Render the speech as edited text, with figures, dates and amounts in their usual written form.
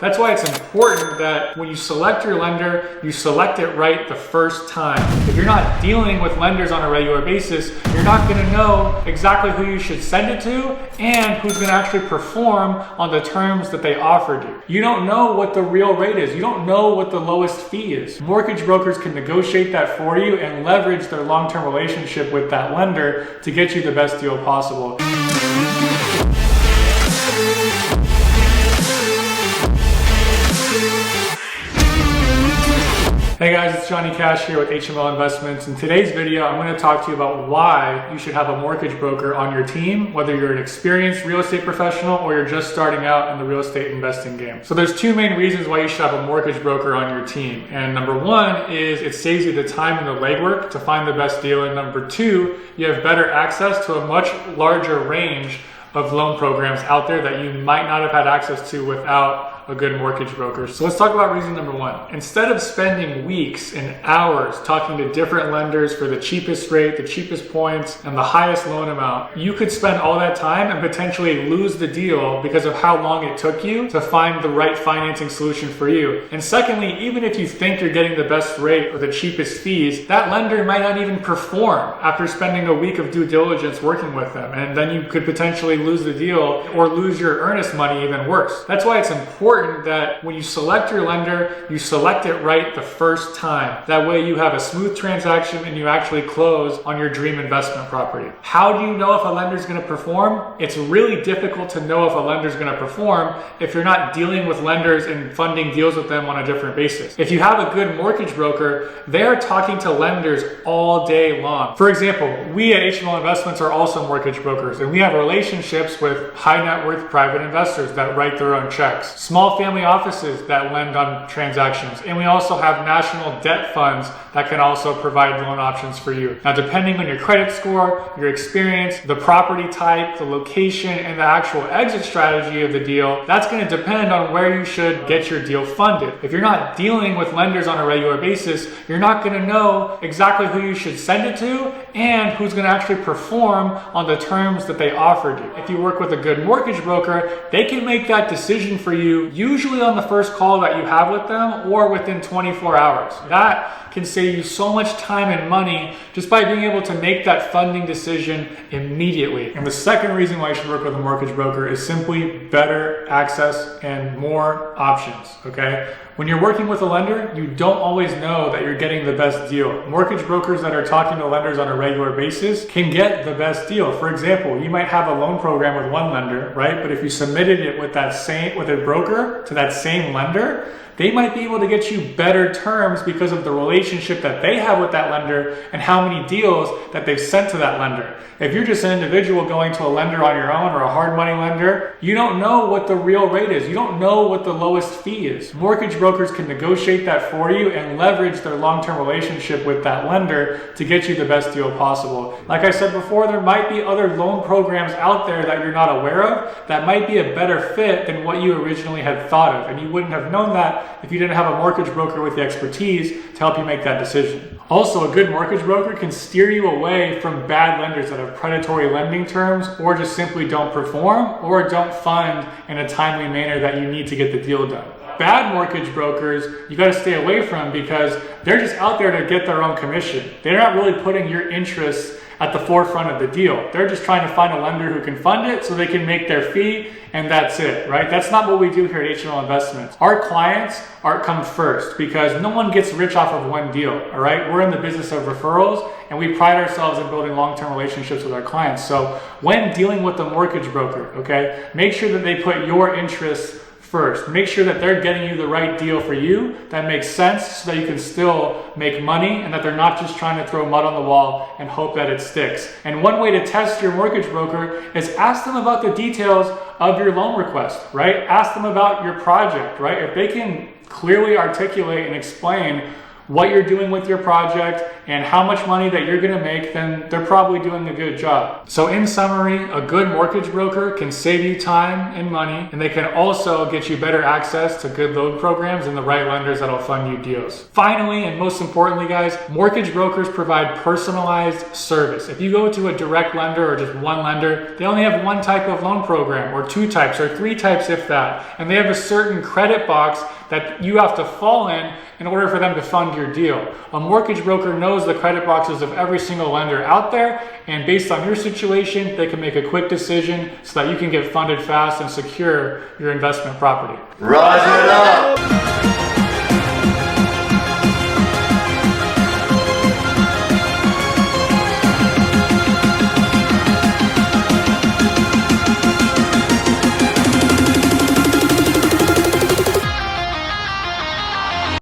That's why it's important that when you select your lender, you select it right the first time. If you're not dealing with lenders on a regular basis, you're not going to know exactly who you should send it to and who's going to actually perform on the terms that they offered you. You don't know what the real rate is. You don't know what the lowest fee is. Mortgage brokers can negotiate that for you and leverage their long-term relationship with that lender to get you the best deal possible. Hey guys, it's Johnny Cash here with HML Investments. In today's video, I'm going to talk to you about why you should have a mortgage broker on your team, whether you're an experienced real estate professional or you're just starting out in the real estate investing game. So there's two main reasons why you should have a mortgage broker on your team. And number one is it saves you the time and the legwork to find the best deal. And number two, you have better access to a much larger range of loan programs out there that you might not have had access to without a good mortgage broker. So let's talk about reason number one. Instead of spending weeks and hours talking to different lenders for the cheapest rate, the cheapest points, and the highest loan amount, you could spend all that time and potentially lose the deal because of how long it took you to find the right financing solution for you. And secondly, even if you think you're getting the best rate or the cheapest fees, that lender might not even perform after spending a week of due diligence working with them. And then you could potentially lose the deal or lose your earnest money even worse. That's why it's important that when you select your lender, you select it right the first time. That way you have a smooth transaction and you actually close on your dream investment property. How do you know if a lender is going to perform? It's really difficult to know if a lender is going to perform if you're not dealing with lenders and funding deals with them on a different basis. If you have a good mortgage broker, they're talking to lenders all day long. For example, we at HML Investments are also mortgage brokers, and we have relationships with high net worth private investors that write their own checks, small family offices that lend on transactions, and we also have national debt funds that can also provide loan options for you. Now, depending on your credit score, your experience, the property type, the location, and the actual exit strategy of the deal, that's going to depend on where you should get your deal funded. If you're not dealing with lenders on a regular basis, you're not going to know exactly who you should send it to and who's going to actually perform on the terms that they offered you. If you work with a good mortgage broker, they can make that decision for you, usually on the first call that you have with them or within 24 hours. That can save you so much time and money just by being able to make that funding decision immediately. And the second reason why you should work with a mortgage broker is simply better access and more options, okay? When you're working with a lender, you don't always know that you're getting the best deal. Mortgage brokers that are talking to lenders on a regular basis can get the best deal. For example, you might have a loan program with one lender, right? But if you submitted it with a broker to that same lender, they might be able to get you better terms because of the relationship that they have with that lender and how many deals that they've sent to that lender. If you're just an individual going to a lender on your own or a hard money lender, you don't know what the real rate is. You don't know what the lowest fee is. Mortgage brokers can negotiate that for you and leverage their long-term relationship with that lender to get you the best deal possible. Like I said before, there might be other loan programs out there that you're not aware of that might be a better fit than what you originally had thought of. And you wouldn't have known that if you didn't have a mortgage broker with the expertise to help you make that decision. Also, a good mortgage broker can steer you away from bad lenders that have predatory lending terms or just simply don't perform or don't fund in a timely manner that you need to get the deal done. Bad mortgage brokers, you got to stay away from because they're just out there to get their own commission. They're not really putting your interests at the forefront of the deal. They're just trying to find a lender who can fund it so they can make their fee, and that's it, right? That's not what we do here at HML Investments. Our clients come first because no one gets rich off of one deal, all right? We're in the business of referrals, and we pride ourselves in building long-term relationships with our clients. So when dealing with a mortgage broker, okay, make sure that they put your interests first. Make sure that they're getting you the right deal for you that makes sense so that you can still make money and that they're not just trying to throw mud on the wall and hope that it sticks. And one way to test your mortgage broker is ask them about the details of your loan request, right? Ask them about your project, right? If they can clearly articulate and explain what you're doing with your project and how much money that you're going to make, then they're probably doing a good job. So in summary, a good mortgage broker can save you time and money, and they can also get you better access to good loan programs and the right lenders that'll fund you deals. Finally, and most importantly, guys, mortgage brokers provide personalized service. If you go to a direct lender or just one lender, they only have one type of loan program or two types or three types if that, and they have a certain credit box that you have to fall in order for them to fund your deal. A mortgage broker knows the credit boxes of every single lender out there, and based on your situation, they can make a quick decision so that you can get funded fast and secure your investment property. Rise it up!